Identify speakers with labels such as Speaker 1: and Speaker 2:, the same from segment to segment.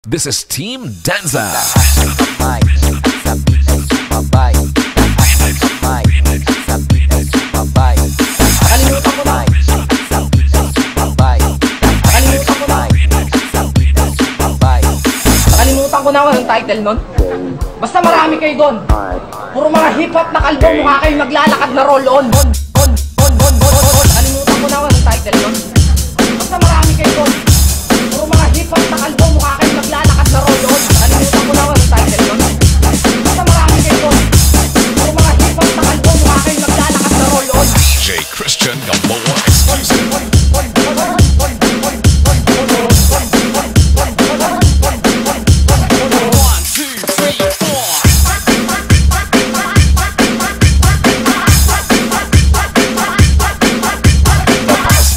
Speaker 1: This is Team Danza.
Speaker 2: Nakalimutan ko na ang title nun. Basta marami kayo doon. Puro mga hip-hop na kalbo, mukha kayo naglalakad na roll-on. Nakalimutan ko na ang title nun. Basta marami kayo doon. Puro mga hip-hop na kalbo, mukha kayo naglalakad na roll-on. Nakalimutan ko na ang title nun. Basta marami kayo doon. Puro mga hip-hop na kalbo, mukha kayo naglalakad na roll-on.
Speaker 1: DJ Christian Gamboa exclusive.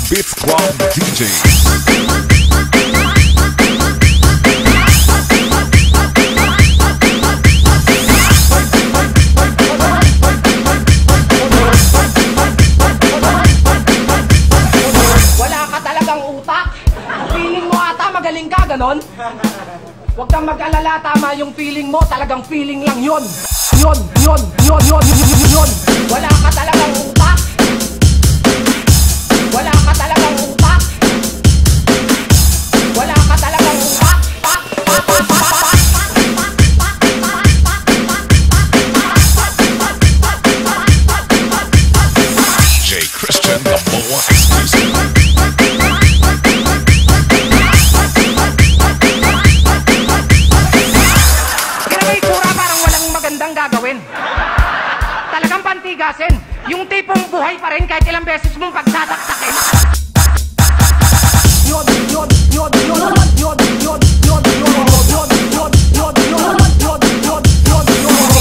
Speaker 1: Beats Club DJ.
Speaker 2: Wala ka talagang utak. Feeling mo ata magaling ka, ganon? Huwag kang mag-alala, tama yung feeling mo. Talagang feeling lang yun. Yun. Wala ka talagang utak. Wala ka talagang utak. Wala ka talagang utak.
Speaker 1: DJ Christian Gamboa exclusive.
Speaker 2: May itsura parang walang magandang gagawin. Talagang pantigasin. Yung tipong buhay pa rin kahit ilang beses mong pagdadaktakin.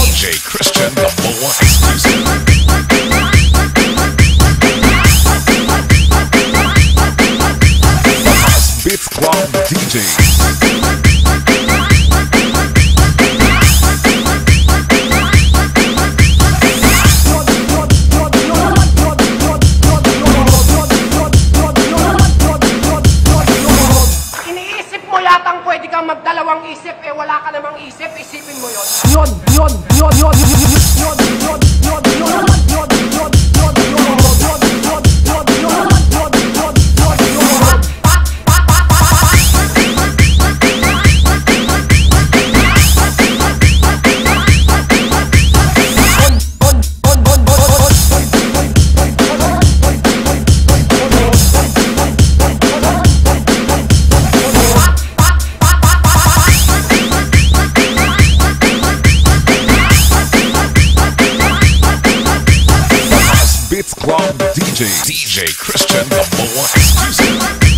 Speaker 1: DJ Christian Gamboa exclusive. Beats Club DJ.
Speaker 2: Pwede kang magdalawang isip, eh wala ka namang isip, isipin mo yun.
Speaker 1: Beats Club DJ. DJ Christian Gamboa exclusive.